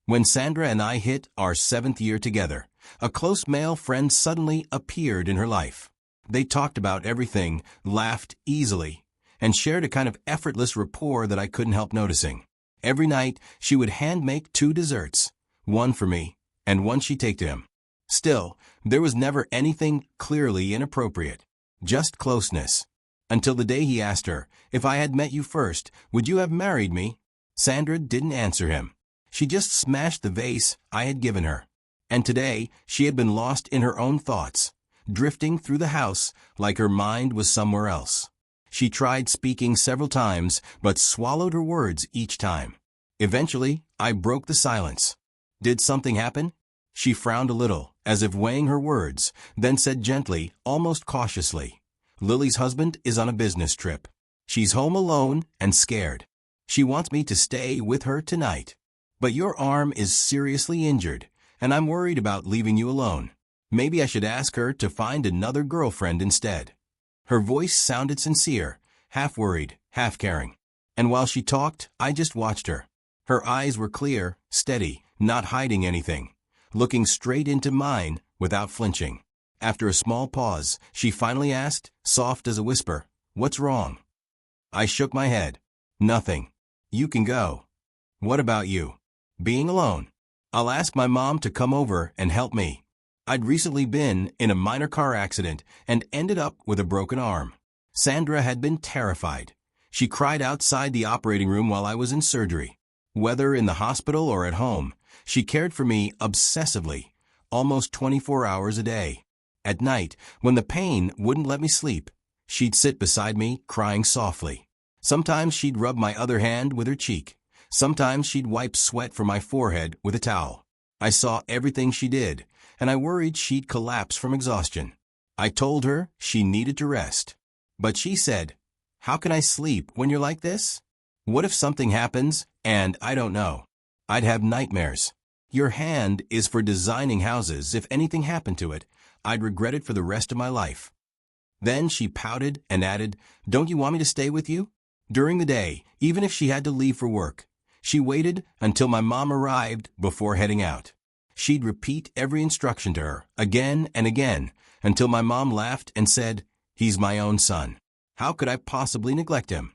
When Sandra and I hit our 7th year together, a close male friend suddenly appeared in her life. They talked about everything, laughed easily, and shared a kind of effortless rapport that I couldn't help noticing. Every night, she would hand-make 2 desserts, one for me, and one she'd take to him. Still, there was never anything clearly inappropriate, just closeness. Until the day he asked her, "If I had met you first, would you have married me?" Sandra didn't answer him. She just smashed the vase I had given her. And today, she had been lost in her own thoughts, drifting through the house like her mind was somewhere else. She tried speaking several times, but swallowed her words each time. Eventually, I broke the silence. "Did something happen?" She frowned a little, as if weighing her words, then said gently, almost cautiously, "Lily's husband is on a business trip. She's home alone and scared. She wants me to stay with her tonight. But your arm is seriously injured, and I'm worried about leaving you alone. Maybe I should ask her to find another girlfriend instead." Her voice sounded sincere, half worried, half caring. And while she talked, I just watched her. Her eyes were clear, steady, not hiding anything, looking straight into mine without flinching. After a small pause, she finally asked, soft as a whisper, "What's wrong?" I shook my head. "Nothing. You can go." "What about you?" "Being alone. I'll ask my mom to come over and help me." I'd recently been in a minor car accident and ended up with a broken arm. Sandra had been terrified. She cried outside the operating room while I was in surgery. Whether in the hospital or at home, she cared for me obsessively, almost 24 hours a day. At night, when the pain wouldn't let me sleep, she'd sit beside me, crying softly. Sometimes she'd rub my other hand with her cheek. Sometimes she'd wipe sweat from my forehead with a towel. I saw everything she did, and I worried she'd collapse from exhaustion. I told her she needed to rest. But she said, "How can I sleep when you're like this? What if something happens and I don't know? I'd have nightmares. Your hand is for designing houses. If anything happened to it, I'd regret it for the rest of my life." Then she pouted and added, "Don't you want me to stay with you?" During the day, even if she had to leave for work, she waited until my mom arrived before heading out. She'd repeat every instruction to her, again and again, until my mom laughed and said, "He's my own son. How could I possibly neglect him?"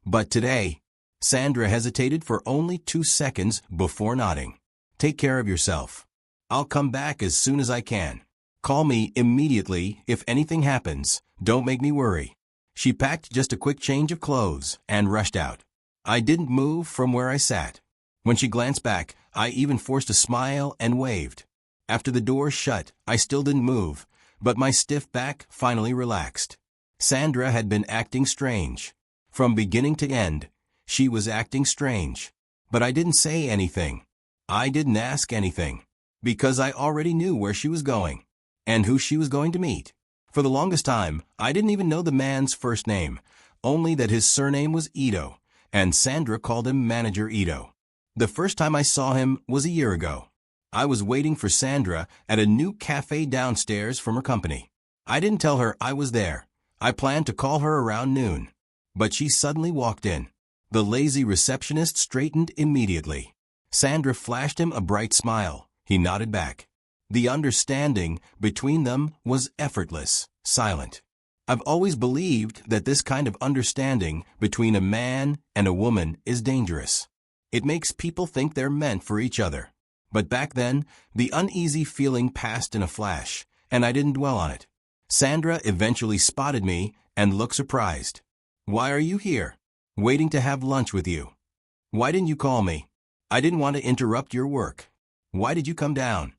But today, Sandra hesitated for only 2 seconds before nodding. "Take care of yourself. I'll come back as soon as I can. Call me immediately if anything happens. Don't make me worry." She packed just a quick change of clothes and rushed out. I didn't move from where I sat. When she glanced back, I even forced a smile and waved. After the door shut, I still didn't move, but my stiff back finally relaxed. Sandra had been acting strange. From beginning to end, she was acting strange. But I didn't say anything. I didn't ask anything, because I already knew where she was going and who she was going to meet. For the longest time, I didn't even know the man's first name, only that his surname was Ito, and Sandra called him Manager Ito. The first time I saw him was a year ago. I was waiting for Sandra at a new cafe downstairs from her company. I didn't tell her I was there. I planned to call her around noon. But she suddenly walked in. The lazy receptionist straightened immediately. Sandra flashed him a bright smile. He nodded back. The understanding between them was effortless, silent. I've always believed that this kind of understanding between a man and a woman is dangerous. It makes people think they're meant for each other. But back then, the uneasy feeling passed in a flash, and I didn't dwell on it. Sandra eventually spotted me and looked surprised. "Why are you here?" "Waiting to have lunch with you." "Why didn't you call me?" "I didn't want to interrupt your work." "Why did you come down?"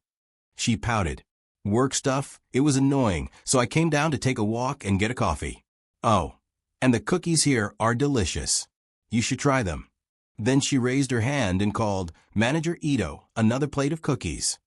She pouted. "Work stuff, it was annoying, so I came down to take a walk and get a coffee." "Oh, and the cookies here are delicious. You should try them." Then she raised her hand and called, "Manager Ito, another plate of cookies."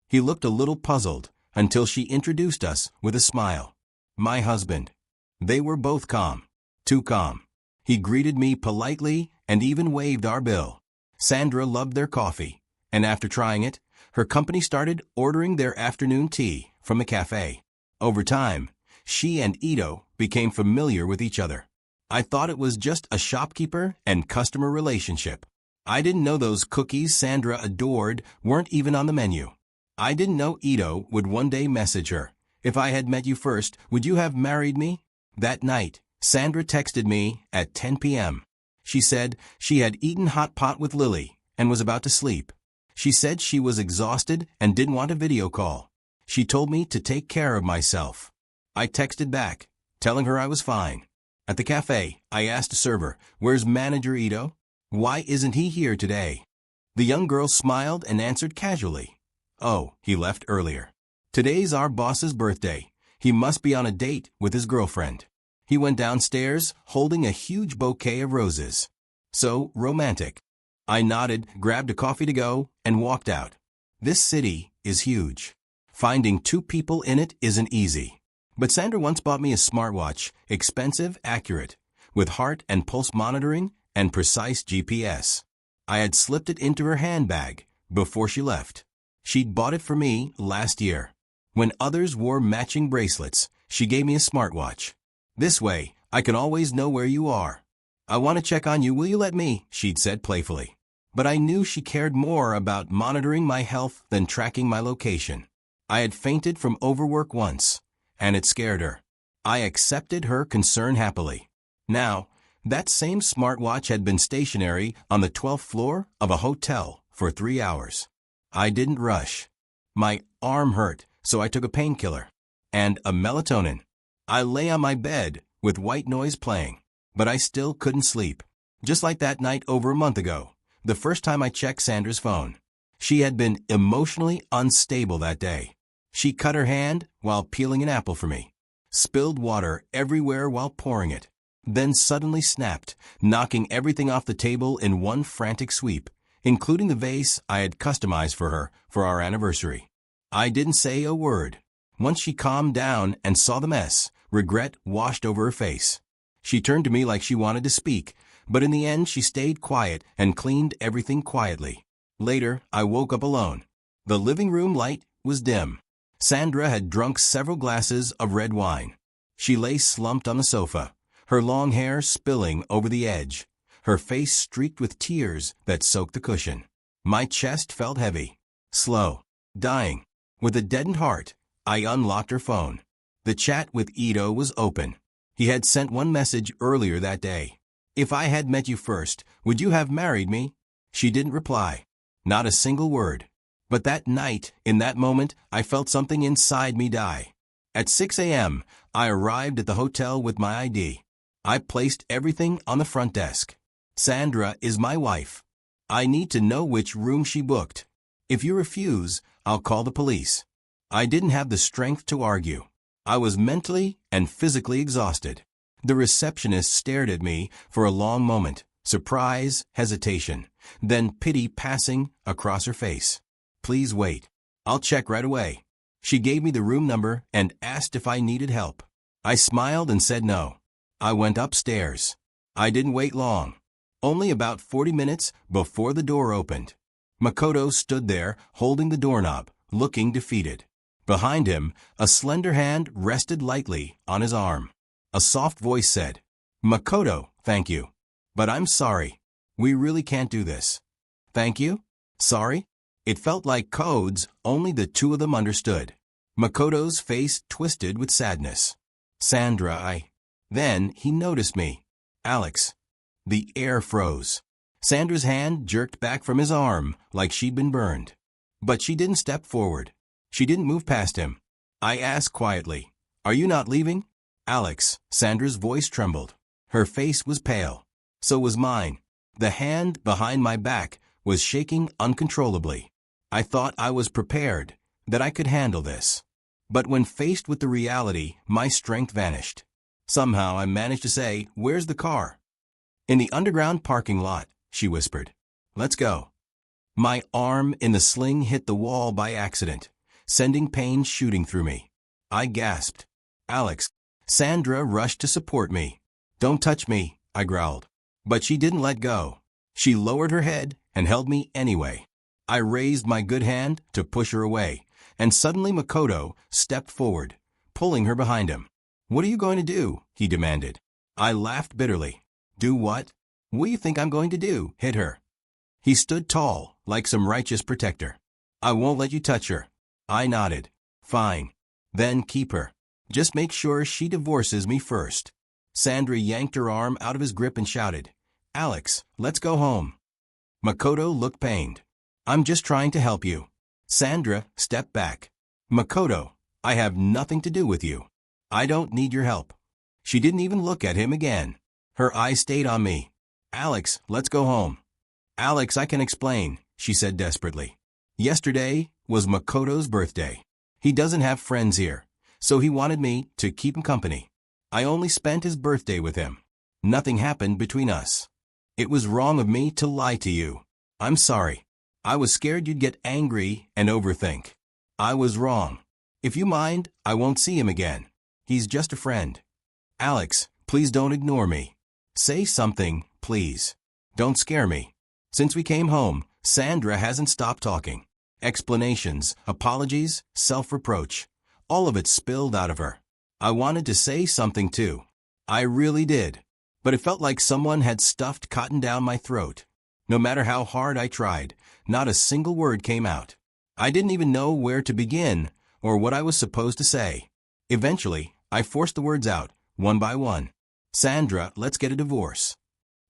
He looked a little puzzled until she introduced us with a smile. "My husband." They were both calm. Too calm. He greeted me politely and even waived our bill. Sandra loved their coffee, and after trying it, her company started ordering their afternoon tea from the cafe. Over time, she and Ito became familiar with each other. I thought it was just a shopkeeper and customer relationship. I didn't know those cookies Sandra adored weren't even on the menu. I didn't know Ito would one day message her. If I had met you first, would you have married me? That night, Sandra texted me at 10 p.m. She said she had eaten hot pot with Lily and was about to sleep. She said she was exhausted and didn't want a video call. She told me to take care of myself. I texted back, telling her I was fine. At the cafe, I asked a server, "Where's Manager Ito? Why isn't he here today?" The young girl smiled and answered casually, "Oh, he left earlier. Today's our boss's birthday. He must be on a date with his girlfriend." He went downstairs holding a huge bouquet of roses. So romantic. I nodded, grabbed a coffee to go, and walked out. This city is huge. Finding two people in it isn't easy. But Sandra once bought me a smartwatch, expensive, accurate, with heart and pulse monitoring and precise GPS. I had slipped it into her handbag before she left. She'd bought it for me last year. When others wore matching bracelets, she gave me a smartwatch. "This way, I can always know where you are. I want to check on you, will you let me?" she'd said playfully. But I knew she cared more about monitoring my health than tracking my location. I had fainted from overwork once, and it scared her. I accepted her concern happily. Now, that same smartwatch had been stationary on the 12th floor of a hotel for 3 hours. I didn't rush. My arm hurt, so I took a painkiller and a melatonin. I lay on my bed with white noise playing, but I still couldn't sleep. Just like that night over a month ago, the first time I checked Sandra's phone. She had been emotionally unstable that day. She cut her hand while peeling an apple for me, spilled water everywhere while pouring it, then suddenly snapped, knocking everything off the table in one frantic sweep, including the vase I had customized for her for our anniversary. I didn't say a word. Once she calmed down and saw the mess, regret washed over her face. She turned to me like she wanted to speak, but in the end she stayed quiet and cleaned everything quietly. Later, I woke up alone. The living room light was dim. Sandra had drunk several glasses of red wine. She lay slumped on the sofa, her long hair spilling over the edge, her face streaked with tears that soaked the cushion. My chest felt heavy, slow, dying. With a deadened heart, I unlocked her phone. The chat with Ito was open. He had sent one message earlier that day. "If I had met you first, would you have married me?" She didn't reply. Not a single word. But that night, in that moment, I felt something inside me die. At 6 a.m., I arrived at the hotel with my ID. I placed everything on the front desk. "Sandra is my wife. I need to know which room she booked. If you refuse, I'll call the police." I didn't have the strength to argue. I was mentally and physically exhausted. The receptionist stared at me for a long moment, surprise, hesitation, then pity passing across her face. "Please wait. I'll check right away." She gave me the room number and asked if I needed help. I smiled and said no. I went upstairs. I didn't wait long. Only about 40 minutes before the door opened. Makoto stood there holding the doorknob, looking defeated. Behind him, a slender hand rested lightly on his arm. A soft voice said, "Makoto, thank you. But I'm sorry. We really can't do this." "Thank you? Sorry?" It felt like codes only the two of them understood. Makoto's face twisted with sadness. "Sandra, Then he noticed me. "Alex." The air froze. Sandra's hand jerked back from his arm like she'd been burned. But she didn't step forward. She didn't move past him. I asked quietly, "Are you not leaving?" "Alex." Sandra's voice trembled. Her face was pale. So was mine. The hand behind my back was shaking uncontrollably. I thought I was prepared, that I could handle this. But when faced with the reality, my strength vanished. Somehow I managed to say, "Where's the car?" "In the underground parking lot," she whispered. "Let's go." My arm in the sling hit the wall by accident, sending pain shooting through me. I gasped. "Alex." Sandra rushed to support me. "Don't touch me," I growled. But she didn't let go. She lowered her head and held me anyway. I raised my good hand to push her away, and suddenly Makoto stepped forward, pulling her behind him. "What are you going to do?" he demanded. I laughed bitterly. "Do what? What do you think I'm going to do? Hit her?" He stood tall, like some righteous protector. I won't let you touch her. I nodded. Fine. Then keep her. Just make sure she divorces me first. Sandra yanked her arm out of his grip and shouted, Alex, let's go home. Makoto looked pained. I'm just trying to help you. Sandra stepped back. Makoto, I have nothing to do with you. I don't need your help. She didn't even look at him again. Her eyes stayed on me. Alex, let's go home. Alex, I can explain, she said desperately. Yesterday was Makoto's birthday. He doesn't have friends here, so he wanted me to keep him company. I only spent his birthday with him. Nothing happened between us. It was wrong of me to lie to you. I'm sorry. I was scared you'd get angry and overthink. I was wrong. If you mind, I won't see him again. He's just a friend. Alex, please don't ignore me. Say something, please. Don't scare me. Since we came home, Sandra hasn't stopped talking. Explanations, apologies, self-reproach. All of it spilled out of her. I wanted to say something too. I really did. But it felt like someone had stuffed cotton down my throat. No matter how hard I tried, not a single word came out. I didn't even know where to begin or what I was supposed to say. Eventually, I forced the words out, one by one. Sandra, let's get a divorce.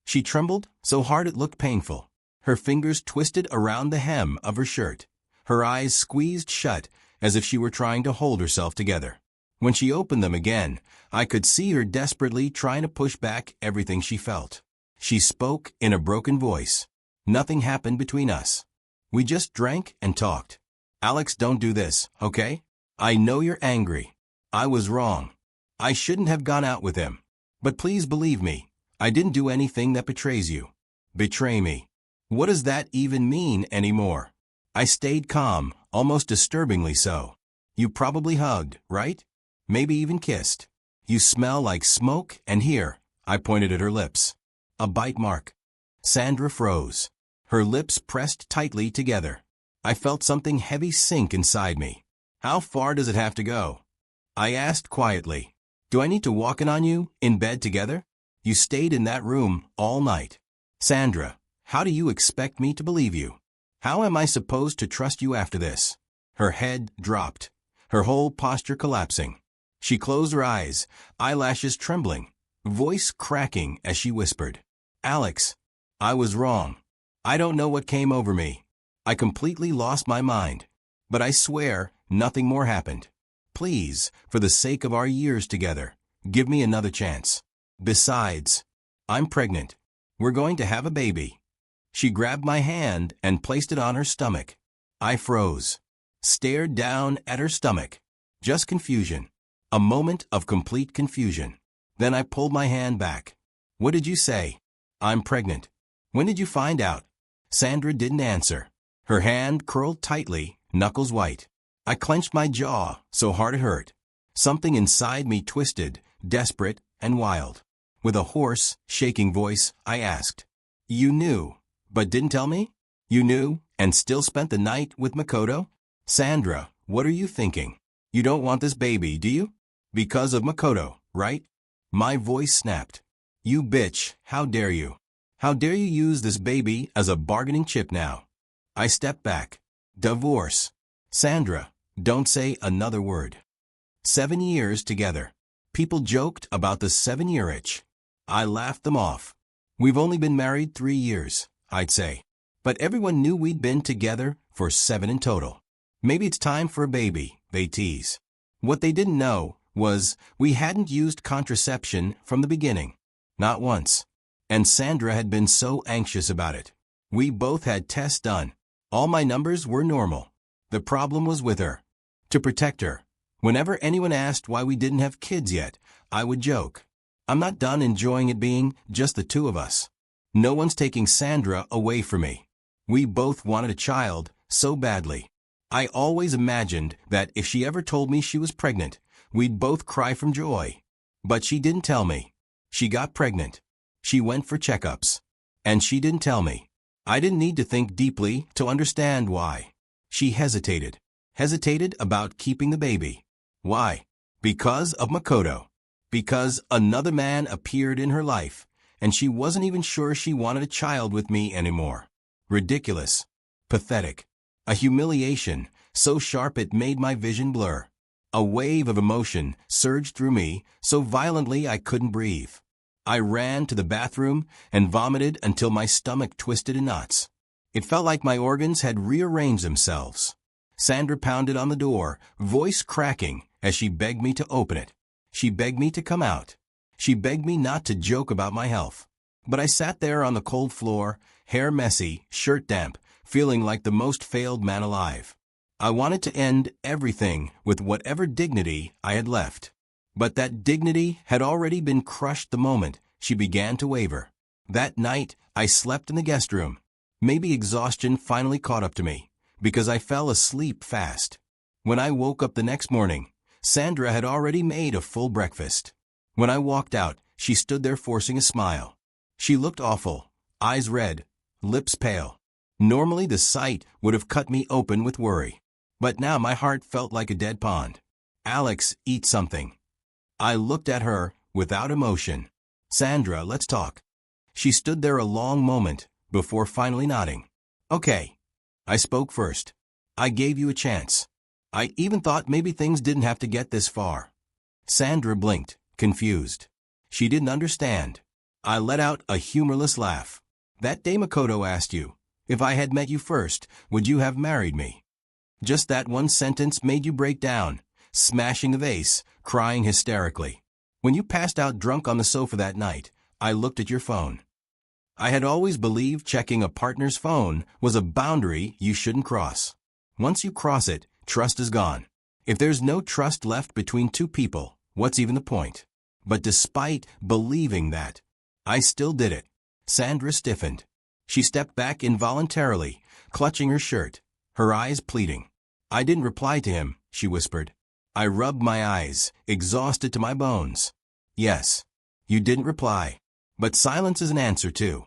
She trembled so hard it looked painful. Her fingers twisted around the hem of her shirt. Her eyes squeezed shut as if she were trying to hold herself together. When she opened them again, I could see her desperately trying to push back everything she felt. She spoke in a broken voice. Nothing happened between us. We just drank and talked. Alex, don't do this, okay? I know you're angry. I was wrong. I shouldn't have gone out with him. But please believe me, I didn't do anything that betrays you. Betray me. What does that even mean anymore? I stayed calm, almost disturbingly so. You probably hugged, right? Maybe even kissed. You smell like smoke, and here, I pointed at her lips. A bite mark. Sandra froze. Her lips pressed tightly together. I felt something heavy sink inside me. How far does it have to go? I asked quietly. Do I need to walk in on you, in bed together? You stayed in that room all night. Sandra, how do you expect me to believe you? How am I supposed to trust you after this? Her head dropped, her whole posture collapsing. She closed her eyes, eyelashes trembling, voice cracking as she whispered, Alex, I was wrong. I don't know what came over me. I completely lost my mind. But I swear nothing more happened. Please, for the sake of our years together, give me another chance. Besides, I'm pregnant. We're going to have a baby. She grabbed my hand and placed it on her stomach. I froze, stared down at her stomach. Just confusion. A moment of complete confusion. Then I pulled my hand back. What did you say? I'm pregnant. When did you find out? Sandra didn't answer. Her hand curled tightly, knuckles white. I clenched my jaw so hard it hurt. Something inside me twisted, desperate and wild. With a hoarse, shaking voice, I asked, You knew, but didn't tell me? You knew and still spent the night with Makoto? Sandra, what are you thinking? You don't want this baby, do you? Because of Makoto, right? My voice snapped. You bitch, how dare you? How dare you use this baby as a bargaining chip now? I stepped back. Divorce. Sandra, don't say another word. 7 years together. People joked about the 7-year itch. I laughed them off. We've only been married 3 years, I'd say. But everyone knew we'd been together for 7 in total. Maybe it's time for a baby, they tease. What they didn't know was we hadn't used contraception from the beginning. Not once. And Sandra had been so anxious about it. We both had tests done. All my numbers were normal. The problem was with her. To protect her. Whenever anyone asked why we didn't have kids yet, I would joke. I'm not done enjoying it being just the two of us. No one's taking Sandra away from me. We both wanted a child so badly. I always imagined that if she ever told me she was pregnant, we'd both cry from joy. But she didn't tell me. She got pregnant. She went for checkups. And she didn't tell me. I didn't need to think deeply to understand why. She hesitated. Hesitated about keeping the baby. Why? Because of Makoto. Because another man appeared in her life, and she wasn't even sure she wanted a child with me anymore. ridiculous, pathetic. A humiliation so sharp it made my vision blur. A wave of emotion surged through me so violently I couldn't breathe. I ran to the bathroom and vomited until my stomach twisted in knots. It felt like my organs had rearranged themselves. Sandra pounded on the door, voice cracking, as she begged me to open it. She begged me to come out. She begged me not to joke about my health. But I sat there on the cold floor, hair messy, shirt damp, feeling like the most failed man alive. I wanted to end everything with whatever dignity I had left. But that dignity had already been crushed the moment she began to waver. That night, I slept in the guest room. Maybe exhaustion finally caught up to me, because I fell asleep fast. When I woke up the next morning, Sandra had already made a full breakfast. When I walked out, she stood there forcing a smile. She looked awful, eyes red, lips pale. Normally the sight would have cut me open with worry. But now my heart felt like a dead pond. Alex, eat something. I looked at her without emotion. Sandra, let's talk. She stood there a long moment before finally nodding. Okay. I spoke first. I gave you a chance. I even thought maybe things didn't have to get this far. Sandra blinked, confused. She didn't understand. I let out a humorless laugh. That day Makoto asked you, if I had met you first, would you have married me? Just that one sentence made you break down, smashing the vase, crying hysterically. When you passed out drunk on the sofa that night, I looked at your phone. I had always believed checking a partner's phone was a boundary you shouldn't cross. Once you cross it, trust is gone. If there's no trust left between two people, what's even the point? But despite believing that, I still did it. Sandra stiffened. She stepped back involuntarily, clutching her shirt, her eyes pleading. I didn't reply to him, she whispered. I rubbed my eyes, exhausted to my bones. Yes, you didn't reply. But silence is an answer too.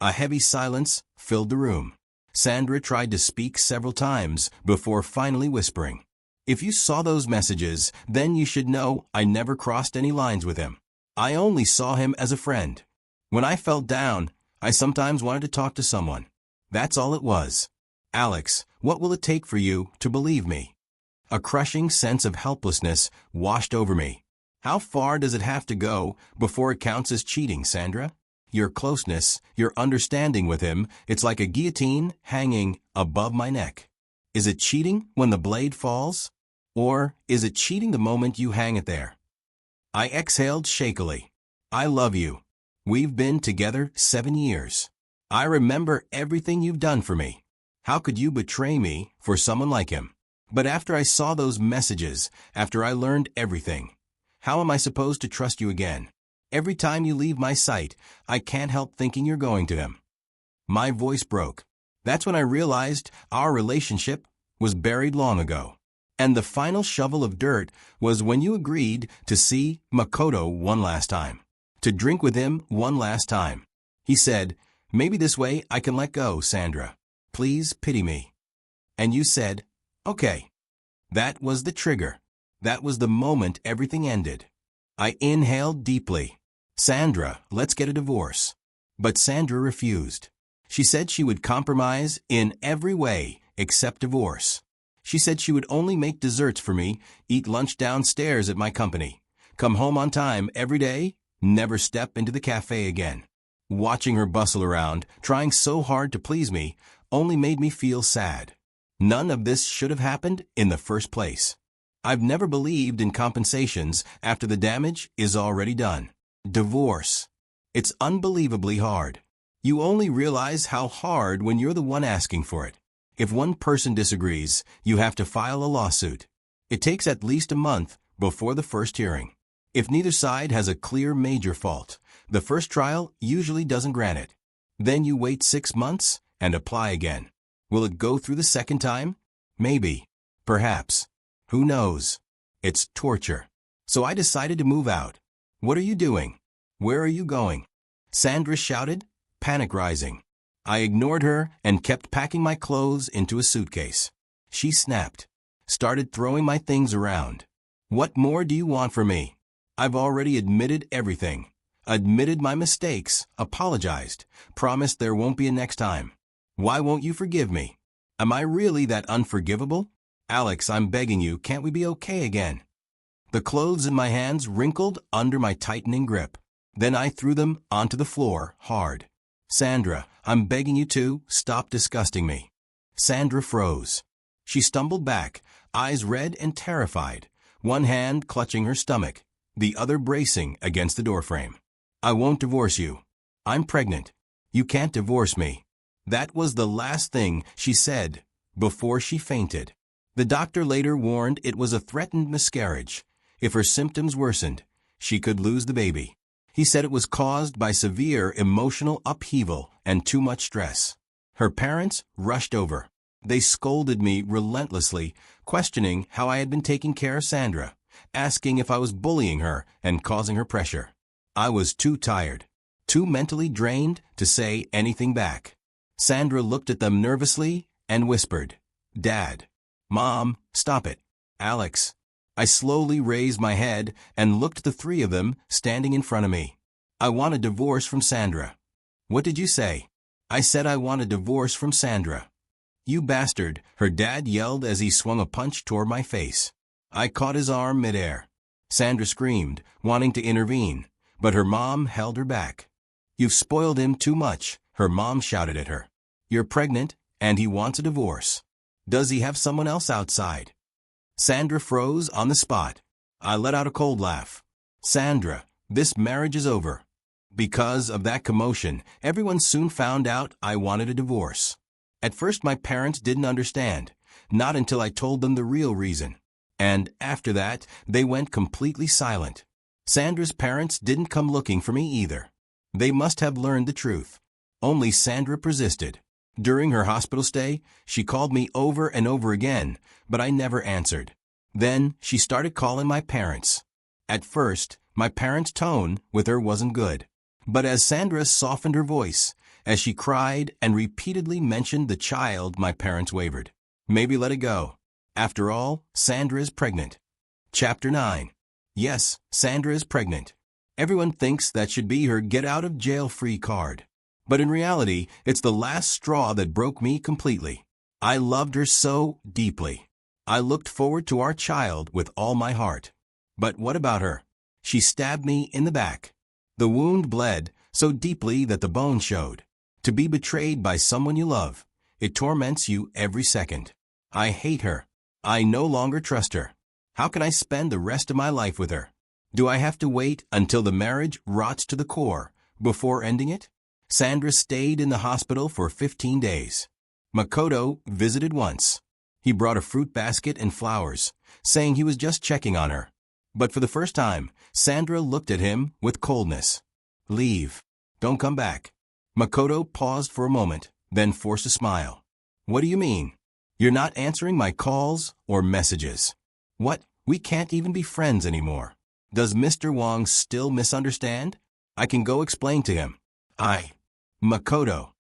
A heavy silence filled the room. Sandra tried to speak several times before finally whispering. If you saw those messages, then you should know I never crossed any lines with him. I only saw him as a friend. When I felt down, I sometimes wanted to talk to someone. That's all it was. Alex, what will it take for you to believe me? A crushing sense of helplessness washed over me. How far does it have to go before it counts as cheating, Sandra? Your closeness, your understanding with him, it's like a guillotine hanging above my neck. Is it cheating when the blade falls? Or is it cheating the moment you hang it there? I exhaled shakily. I love you. We've been together 7 years. I remember everything you've done for me. How could you betray me for someone like him? But after I saw those messages, after I learned everything, how am I supposed to trust you again? Every time you leave my sight, I can't help thinking you're going to him. My voice broke. That's when I realized our relationship was buried long ago. And the final shovel of dirt was when you agreed to see Makoto one last time. To drink with him one last time. He said, maybe this way I can let go, Sandra. Please pity me. And you said, okay. That was the trigger. That was the moment everything ended. I inhaled deeply. Sandra, let's get a divorce. But Sandra refused. She said she would compromise in every way except divorce. She said she would only make desserts for me, eat lunch downstairs at my company, come home on time every day, never step into the cafe again. Watching her bustle around, trying so hard to please me, only made me feel sad. None of this should have happened in the first place. I've never believed in compensations after the damage is already done. Divorce. It's unbelievably hard. You only realize how hard when you're the one asking for it. If one person disagrees, you have to file a lawsuit. It takes at least a month before the first hearing. If neither side has a clear major fault, the first trial usually doesn't grant it. Then you wait 6 months and apply again. Will it go through the second time? Maybe. Perhaps. Who knows? It's torture. So I decided to move out. What are you doing? Where are you going? Sandra shouted, panic rising. I ignored her and kept packing my clothes into a suitcase. She snapped, started throwing my things around. What more do you want from me? I've already admitted everything. Admitted my mistakes, apologized, promised there won't be a next time. Why won't you forgive me? Am I really that unforgivable? Alex, I'm begging you, can't we be okay again? The clothes in my hands wrinkled under my tightening grip. Then I threw them onto the floor, hard. Sandra, I'm begging you to stop disgusting me. Sandra froze. She stumbled back, eyes red and terrified, one hand clutching her stomach, the other bracing against the doorframe. I won't divorce you. I'm pregnant. You can't divorce me. That was the last thing she said before she fainted. The doctor later warned it was a threatened miscarriage. If her symptoms worsened, she could lose the baby. He said it was caused by severe emotional upheaval and too much stress. Her parents rushed over. They scolded me relentlessly, questioning how I had been taking care of Sandra, asking if I was bullying her and causing her pressure. I was too tired, too mentally drained to say anything back. Sandra looked at them nervously and whispered, "Dad, Mom, stop it. Alex." I slowly raised my head and looked at the three of them standing in front of me. I want a divorce from Sandra. What did you say? I said I want a divorce from Sandra. You bastard, her dad yelled as he swung a punch toward my face. I caught his arm midair. Sandra screamed, wanting to intervene, but her mom held her back. You've spoiled him too much, her mom shouted at her. You're pregnant, and he wants a divorce. Does he have someone else outside? Sandra froze on the spot. I let out a cold laugh. Sandra, this marriage is over. Because of that commotion, everyone soon found out I wanted a divorce. At first my parents didn't understand, not until I told them the real reason. And after that, they went completely silent. Sandra's parents didn't come looking for me either. They must have learned the truth. Only Sandra persisted. During her hospital stay, she called me over and over again, but I never answered. Then she started calling my parents. At first, my parents' tone with her wasn't good. But as Sandra softened her voice, as she cried and repeatedly mentioned the child, my parents wavered. Maybe let it go. After all, Sandra is pregnant. Chapter 9. Yes, Sandra is pregnant. Everyone thinks that should be her get-out-of-jail-free card. But in reality, it's the last straw that broke me completely. I loved her so deeply. I looked forward to our child with all my heart. But what about her? She stabbed me in the back. The wound bled so deeply that the bone showed. To be betrayed by someone you love, it torments you every second. I hate her. I no longer trust her. How can I spend the rest of my life with her? Do I have to wait until the marriage rots to the core before ending it? Sandra stayed in the hospital for 15 days. Makoto visited once. He brought a fruit basket and flowers, saying he was just checking on her. But for the first time, Sandra looked at him with coldness. Leave. Don't come back. Makoto paused for a moment, then forced a smile. What do you mean? You're not answering my calls or messages. What? We can't even be friends anymore. Does Mr. Wong still misunderstand? I can go explain to him. Makoto.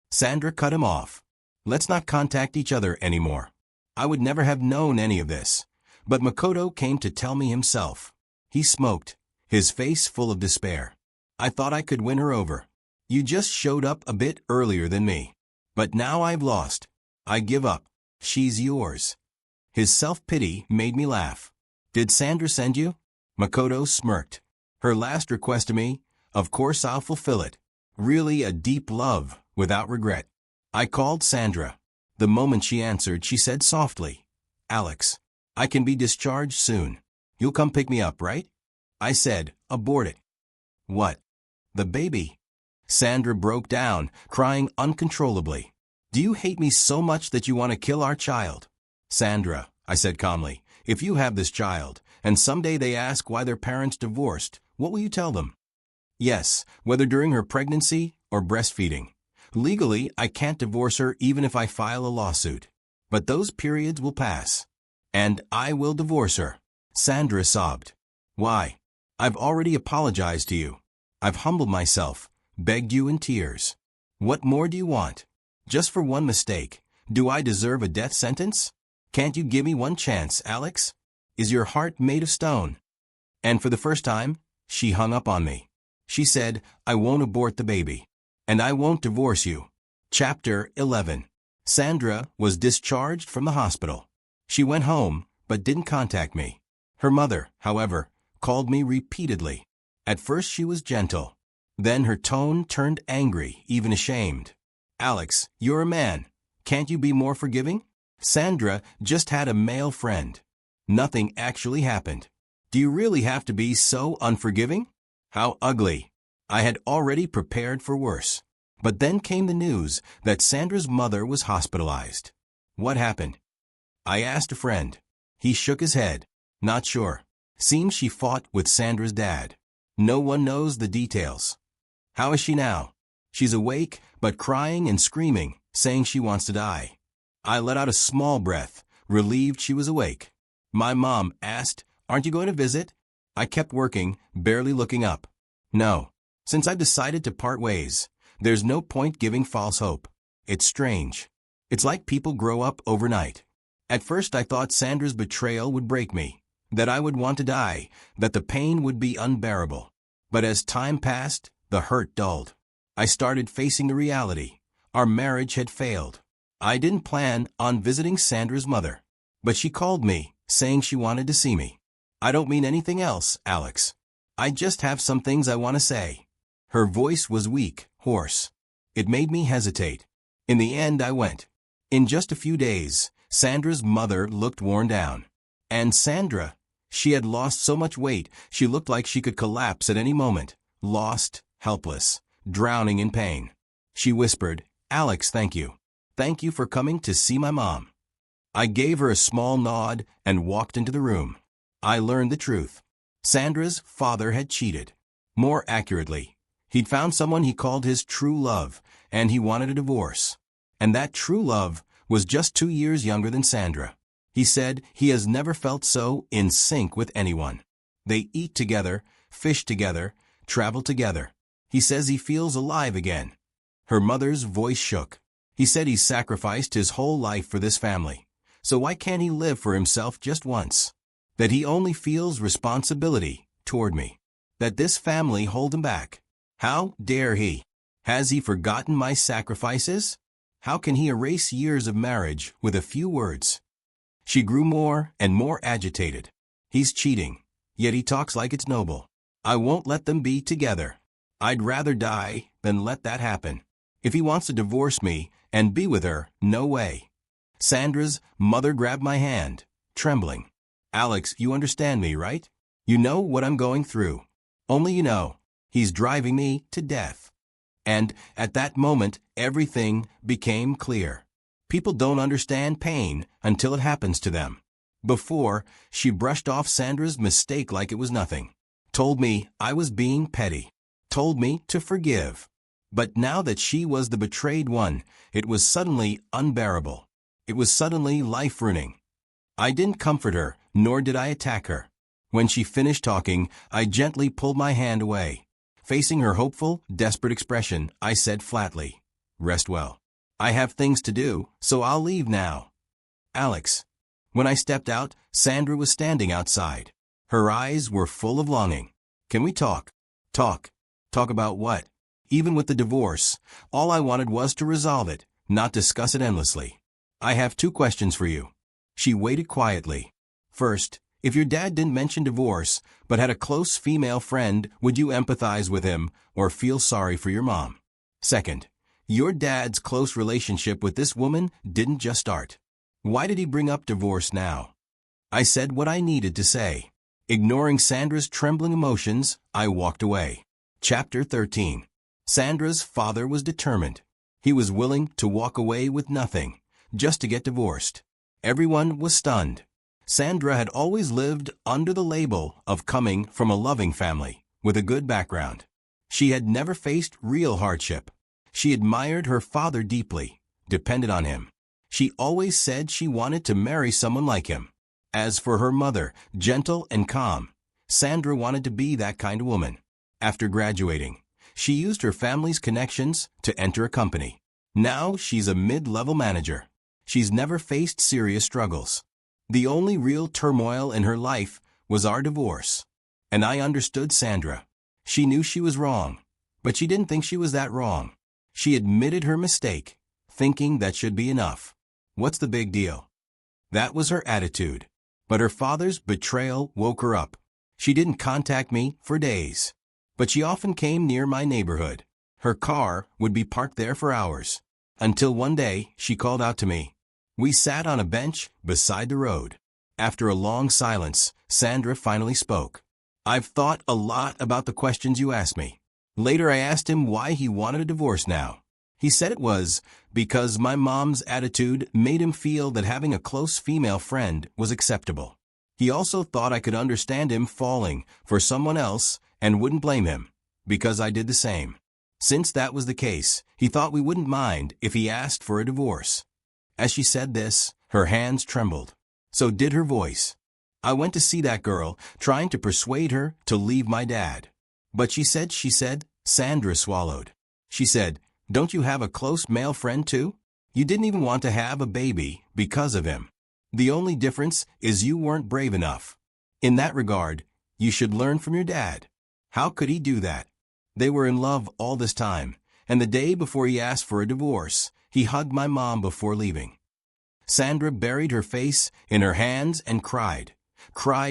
Sandra cut him off. Let's not contact each other anymore. I would never have known any of this. But Makoto came to tell me himself. He smoked, his face full of despair. I thought I could win her over. You just showed up a bit earlier than me. But now I've lost. I give up. She's yours. His self-pity made me laugh. Did Sandra send you? Makoto smirked. Her last request to me, of course I'll fulfill it. Really a deep love, without regret. I called Sandra. The moment she answered, she said softly, Alex, I can be discharged soon. You'll come pick me up, right? I said, abort it. What? The baby. Sandra broke down, crying uncontrollably. Do you hate me so much that you want to kill our child? Sandra, I said calmly, if you have this child, and someday they ask why their parents divorced, what will you tell them? Yes, whether during her pregnancy or breastfeeding. Legally, I can't divorce her even if I file a lawsuit. But those periods will pass. And I will divorce her. Sandra sobbed. Why? I've already apologized to you. I've humbled myself, begged you in tears. What more do you want? Just for one mistake, do I deserve a death sentence? Can't you give me one chance, Alex? Is your heart made of stone? And for the first time, she hung up on me. She said, I won't abort the baby. And I won't divorce you. Chapter 11. Sandra was discharged from the hospital. She went home, but didn't contact me. Her mother, however, called me repeatedly. At first she was gentle. Then her tone turned angry, even ashamed. "Alex, you're a man. Can't you be more forgiving? Sandra just had a male friend. Nothing actually happened. Do you really have to be so unforgiving?" How ugly. I had already prepared for worse. But then came the news that Sandra's mother was hospitalized. What happened? I asked a friend. He shook his head. Not sure. Seems she fought with Sandra's dad. No one knows the details. How is she now? She's awake, but crying and screaming, saying she wants to die. I let out a small breath, relieved she was awake. My mom asked, "Aren't you going to visit?" I kept working, barely looking up. No. Since I've decided to part ways, there's no point giving false hope. It's strange. It's like people grow up overnight. At first I thought Sandra's betrayal would break me, that I would want to die, that the pain would be unbearable. But as time passed, the hurt dulled. I started facing the reality. Our marriage had failed. I didn't plan on visiting Sandra's mother, but she called me, saying she wanted to see me. "I don't mean anything else, Alex. I just have some things I want to say." Her voice was weak, hoarse. It made me hesitate. In the end I went. In just a few days, Sandra's mother looked worn down. And Sandra, she had lost so much weight, she looked like she could collapse at any moment, lost, helpless, drowning in pain. She whispered, "Alex, thank you. Thank you for coming to see my mom." I gave her a small nod and walked into the room. I learned the truth. Sandra's father had cheated. More accurately, he'd found someone he called his true love, and he wanted a divorce. And that true love was just 2 years younger than Sandra. He said he has never felt so in sync with anyone. They eat together, fish together, travel together. He says he feels alive again. Her mother's voice shook. He said he sacrificed his whole life for this family. So why can't he live for himself just once? That he only feels responsibility toward me. That this family hold him back. How dare he? Has he forgotten my sacrifices? How can he erase years of marriage with a few words? She grew more and more agitated. He's cheating, yet he talks like it's noble. I won't let them be together. I'd rather die than let that happen. If he wants to divorce me and be with her, no way. Sandra's mother grabbed my hand, trembling. "Alex, you understand me, right? You know what I'm going through. Only you know, he's driving me to death." And at that moment, everything became clear. People don't understand pain until it happens to them. Before, she brushed off Sandra's mistake like it was nothing. Told me I was being petty. Told me to forgive. But now that she was the betrayed one, it was suddenly unbearable. It was suddenly life-ruining. I didn't comfort her, nor did I attack her. When she finished talking, I gently pulled my hand away. Facing her hopeful, desperate expression, I said flatly, "Rest well. I have things to do, so I'll leave now." "Alex." When I stepped out, Sandra was standing outside. Her eyes were full of longing. "Can we talk?" "Talk? Talk about what?" Even with the divorce, all I wanted was to resolve it, not discuss it endlessly. "I have 2 questions for you." She waited quietly. "First, if your dad didn't mention divorce, but had a close female friend, would you empathize with him or feel sorry for your mom? Second, your dad's close relationship with this woman didn't just start. Why did he bring up divorce now?" I said what I needed to say. Ignoring Sandra's trembling emotions, I walked away. Chapter 13. Sandra's father was determined. He was willing to walk away with nothing, just to get divorced. Everyone was stunned. Sandra had always lived under the label of coming from a loving family, with a good background. She had never faced real hardship. She admired her father deeply, depended on him. She always said she wanted to marry someone like him. As for her mother, gentle and calm, Sandra wanted to be that kind of woman. After graduating, she used her family's connections to enter a company. Now she's a mid-level manager. She's never faced serious struggles. The only real turmoil in her life was our divorce. And I understood Sandra. She knew she was wrong, but she didn't think she was that wrong. She admitted her mistake, thinking that should be enough. What's the big deal? That was her attitude. But her father's betrayal woke her up. She didn't contact me for days. But she often came near my neighborhood. Her car would be parked there for hours. Until one day, she called out to me. We sat on a bench beside the road. After a long silence, Sandra finally spoke. I've thought a lot about the questions you asked me. Later I asked him why he wanted a divorce now. He said it was because my mom's attitude made him feel that having a close female friend was acceptable. He also thought I could understand him falling for someone else and wouldn't blame him, because I did the same. Since that was the case, he thought we wouldn't mind if he asked for a divorce. As she said this, her hands trembled. So did her voice. I went to see that girl, trying to persuade her to leave my dad. But she said, Sandra swallowed. She said, don't you have a close male friend too? You didn't even want to have a baby because of him. The only difference is you weren't brave enough. In that regard, you should learn from your dad. How could he do that? They were in love all this time, and the day before he asked for a divorce, he hugged my mom before leaving. Sandra buried her face in her hands and cried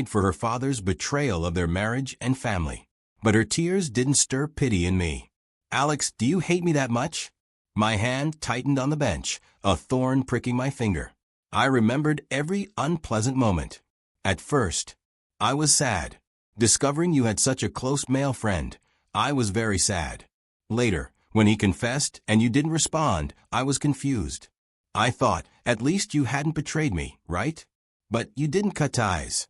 for her father's betrayal of their marriage and family. But her tears didn't stir pity in me. Alex, do you hate me that much? My hand tightened on the bench, a thorn pricking my finger. I remembered every unpleasant moment. At first, I was sad. Discovering you had such a close male friend, I was very sad. Later, when he confessed and you didn't respond, I was confused. I thought, at least you hadn't betrayed me, right? But you didn't cut ties.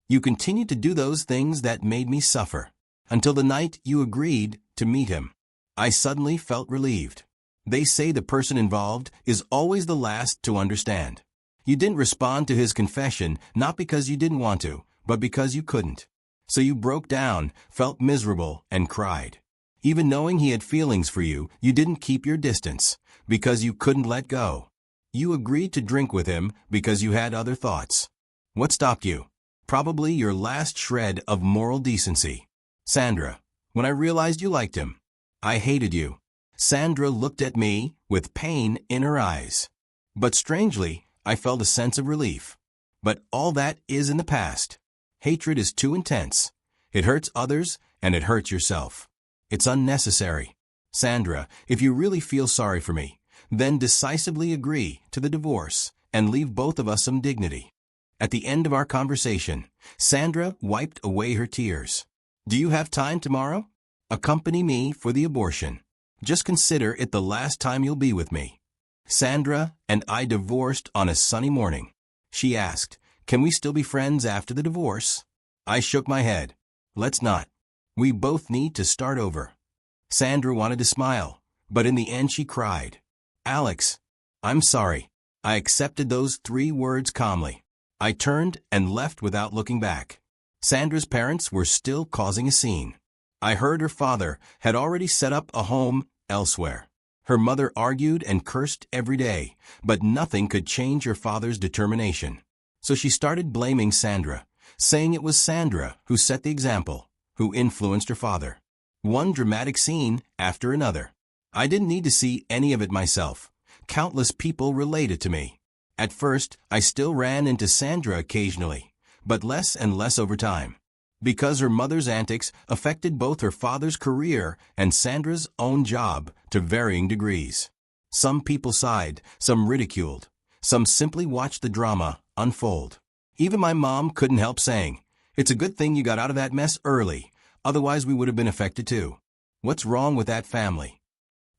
You continued to do those things that made me suffer, until the night you agreed to meet him. I suddenly felt relieved. They say the person involved is always the last to understand. You didn't respond to his confession not because you didn't want to, but because you couldn't. So you broke down, felt miserable, and cried. Even knowing he had feelings for you, you didn't keep your distance, because you couldn't let go. You agreed to drink with him because you had other thoughts. What stopped you? Probably your last shred of moral decency. Sandra, when I realized you liked him, I hated you. Sandra looked at me with pain in her eyes. But strangely, I felt a sense of relief. But all that is in the past. Hatred is too intense. It hurts others and it hurts yourself. It's unnecessary. Sandra, if you really feel sorry for me, then decisively agree to the divorce and leave both of us some dignity. At the end of our conversation, Sandra wiped away her tears. Do you have time tomorrow? Accompany me for the abortion. Just consider it the last time you'll be with me. Sandra and I divorced on a sunny morning. She asked, can we still be friends after the divorce? I shook my head. Let's not. We both need to start over. Sandra wanted to smile, but in the end she cried. Alex, I'm sorry. I accepted those 3 words calmly. I turned and left without looking back. Sandra's parents were still causing a scene. I heard her father had already set up a home elsewhere. Her mother argued and cursed every day, but nothing could change her father's determination. So she started blaming Sandra, saying it was Sandra who set the example, who influenced her father. One dramatic scene after another. I didn't need to see any of it myself. Countless people related to me. At first, I still ran into Sandra occasionally, but less and less over time. Because her mother's antics affected both her father's career and Sandra's own job to varying degrees. Some people sighed, some ridiculed, some simply watched the drama unfold. Even my mom couldn't help saying, it's a good thing you got out of that mess early, otherwise we would have been affected too. What's wrong with that family?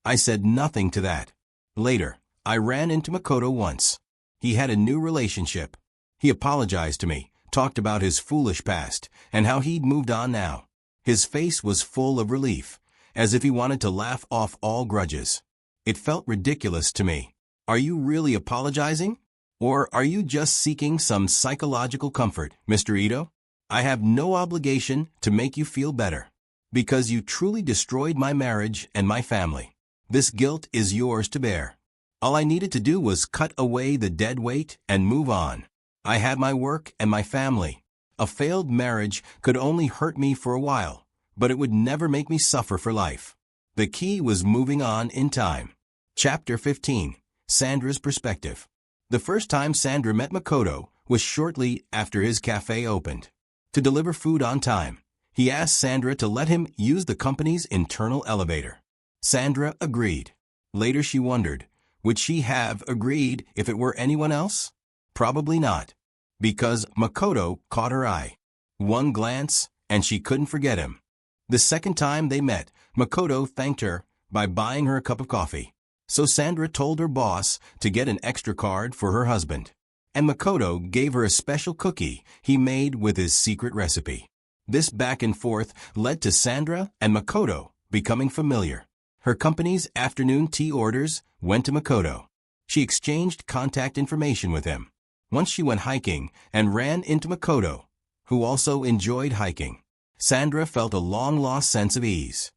I said nothing to that. Later, I ran into Makoto once. He had a new relationship. He apologized to me, talked about his foolish past, and how he'd moved on now. His face was full of relief, as if he wanted to laugh off all grudges. It felt ridiculous to me. Are you really apologizing? Or are you just seeking some psychological comfort, Mr. Ito? I have no obligation to make you feel better. Because you truly destroyed my marriage and my family. This guilt is yours to bear. All I needed to do was cut away the dead weight and move on. I had my work and my family. A failed marriage could only hurt me for a while, but it would never make me suffer for life. The key was moving on in time. Chapter 15. Sandra's perspective. The first time Sandra met Makoto was shortly after his cafe opened. To deliver food on time, he asked Sandra to let him use the company's internal elevator. Sandra agreed. Later she wondered, would she have agreed if it were anyone else? Probably not. Because Makoto caught her eye. One glance, and she couldn't forget him. The second time they met, Makoto thanked her by buying her a cup of coffee. So Sandra told her boss to get an extra card for her husband. And Makoto gave her a special cookie he made with his secret recipe. This back and forth led to Sandra and Makoto becoming familiar. Her company's afternoon tea orders went to Makoto. She exchanged contact information with him. Once she went hiking and ran into Makoto, who also enjoyed hiking. Sandra felt a long-lost sense of ease.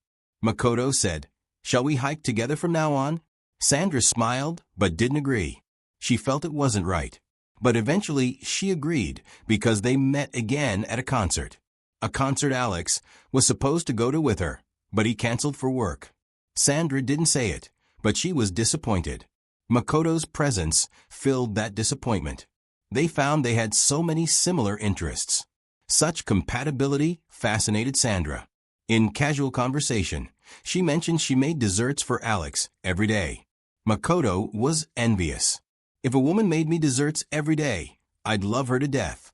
Makoto said, "Shall we hike together from now on?" Sandra smiled but didn't agree. She felt it wasn't right. But eventually she agreed because they met again at a concert. A concert Alex was supposed to go to with her, but he canceled for work. Sandra didn't say it, but she was disappointed. Makoto's presence filled that disappointment. They found they had so many similar interests. Such compatibility fascinated Sandra. In casual conversation, she mentioned she made desserts for Alex every day. Makoto was envious. "If a woman made me desserts every day, I'd love her to death."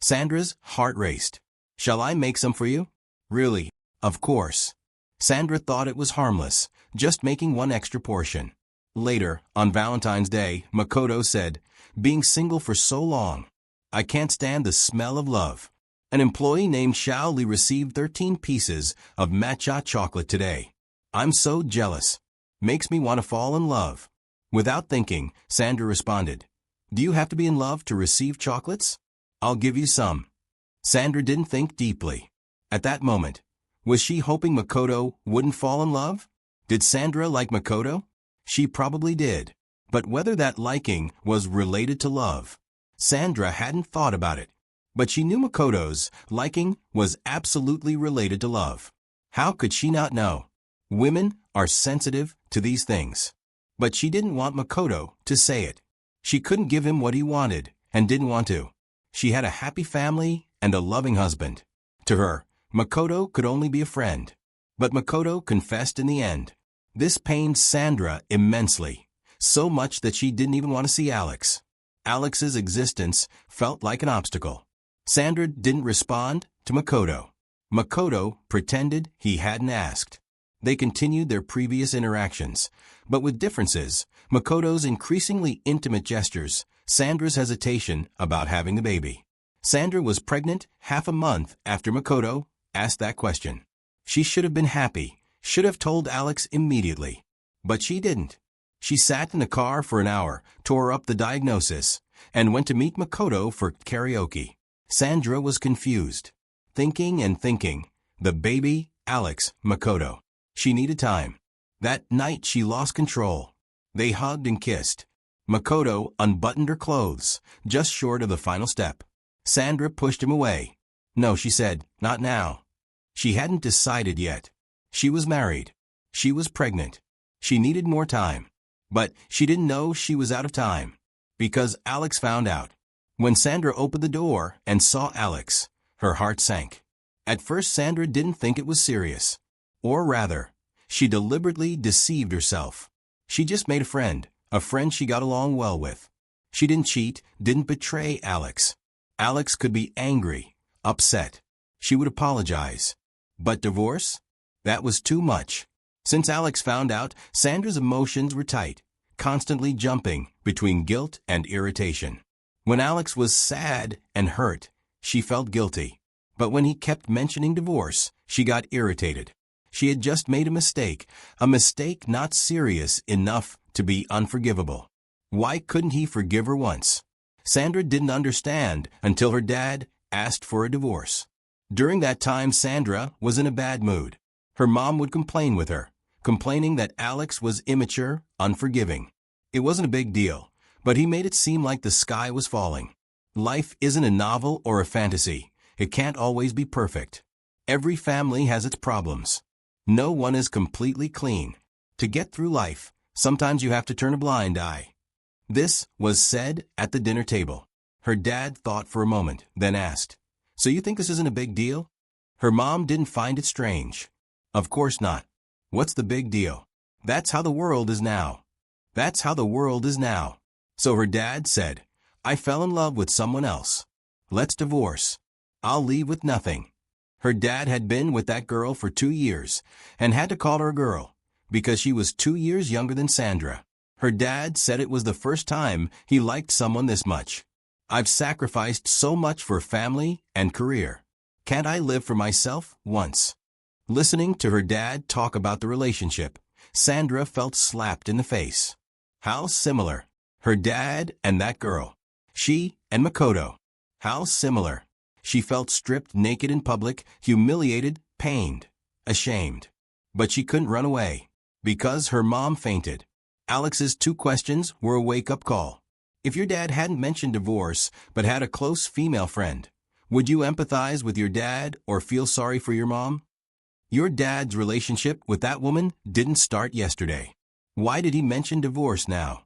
Sandra's heart raced. "Shall I make some for you?" "Really?" "Of course." Sandra thought it was harmless, just making one extra portion. Later, on Valentine's Day, Makoto said, "Being single for so long, I can't stand the smell of love. An employee named Xiao Li received 13 pieces of matcha chocolate today. I'm so jealous. Makes me want to fall in love." Without thinking, Sandra responded, "Do you have to be in love to receive chocolates? I'll give you some." Sandra didn't think deeply. At that moment, was she hoping Makoto wouldn't fall in love? Did Sandra like Makoto? She probably did. But whether that liking was related to love, Sandra hadn't thought about it. But she knew Makoto's liking was absolutely related to love. How could she not know? Women are sensitive to these things. But she didn't want Makoto to say it. She couldn't give him what he wanted and didn't want to. She had a happy family and a loving husband. To her, Makoto could only be a friend. But Makoto confessed in the end. This pained Sandra immensely, so much that she didn't even want to see Alex. Alex's existence felt like an obstacle. Sandra didn't respond to Makoto. Makoto pretended he hadn't asked. They continued their previous interactions, but with differences: Makoto's increasingly intimate gestures, Sandra's hesitation about having the baby. Sandra was pregnant half a month after Makoto asked that question. She should have been happy, should have told Alex immediately. But she didn't. She sat in the car for an hour, tore up the diagnosis, and went to meet Makoto for karaoke. Sandra was confused. Thinking and thinking. The baby, Alex, Makoto. She needed time. That night she lost control. They hugged and kissed. Makoto unbuttoned her clothes, just short of the final step. Sandra pushed him away. "No," she said, "not now." She hadn't decided yet. She was married. She was pregnant. She needed more time. But she didn't know she was out of time. Because Alex found out. When Sandra opened the door and saw Alex, her heart sank. At first Sandra didn't think it was serious. Or rather, she deliberately deceived herself. She just made a friend she got along well with. She didn't cheat, didn't betray Alex. Alex could be angry, upset. She would apologize. But divorce? That was too much. Since Alex found out, Sandra's emotions were tight, constantly jumping between guilt and irritation. When Alex was sad and hurt, she felt guilty. But when he kept mentioning divorce, she got irritated. She had just made a mistake not serious enough to be unforgivable. Why couldn't he forgive her once? Sandra didn't understand until her dad asked for a divorce. During that time, Sandra was in a bad mood. Her mom would complain with her, complaining that Alex was immature, unforgiving. It wasn't a big deal, but he made it seem like the sky was falling. Life isn't a novel or a fantasy. It can't always be perfect. Every family has its problems. No one is completely clean. To get through life, Sometimes you have to turn a blind eye. This was said at the dinner table. Her dad thought for a moment, then asked, "So you think this isn't a big deal?" Her mom didn't find it strange. "Of course not. What's the big deal? That's how the world is now. That's how the world is now." So her dad said, "I fell in love with someone else. Let's divorce. I'll leave with nothing." Her dad had been with that girl for 2 years and had to call her a girl because she was 2 years younger than Sandra. Her dad said it was the first time he liked someone this much. "I've sacrificed so much for family and career. Can't I live for myself once?" Listening to her dad talk about the relationship, Sandra felt slapped in the face. How similar. Her dad and that girl. She and Makoto. How similar. She felt stripped naked in public, humiliated, pained, ashamed. But she couldn't run away because her mom fainted. Alex's 2 questions were a wake-up call. If your dad hadn't mentioned divorce but had a close female friend, would you empathize with your dad or feel sorry for your mom? Your dad's relationship with that woman didn't start yesterday. Why did he mention divorce now?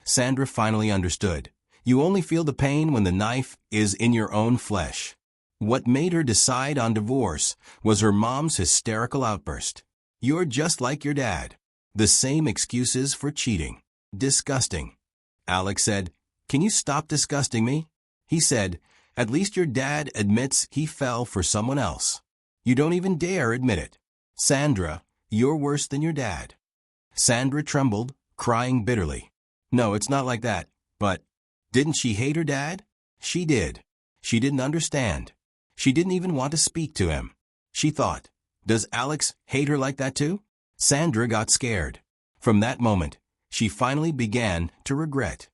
Sandra finally understood. You only feel the pain when the knife is in your own flesh. What made her decide on divorce was her mom's hysterical outburst. "You're just like your dad." The same excuses for cheating. Disgusting. Alex said, "Can you stop disgusting me?" He said, "At least your dad admits he fell for someone else. You don't even dare admit it. Sandra, you're worse than your dad." Sandra trembled, crying bitterly. "No, it's not like that, but..." Didn't she hate her dad? She did. She didn't understand. She didn't even want to speak to him. She thought, does Alex hate her like that too? Sandra got scared. From that moment, she finally began to regret.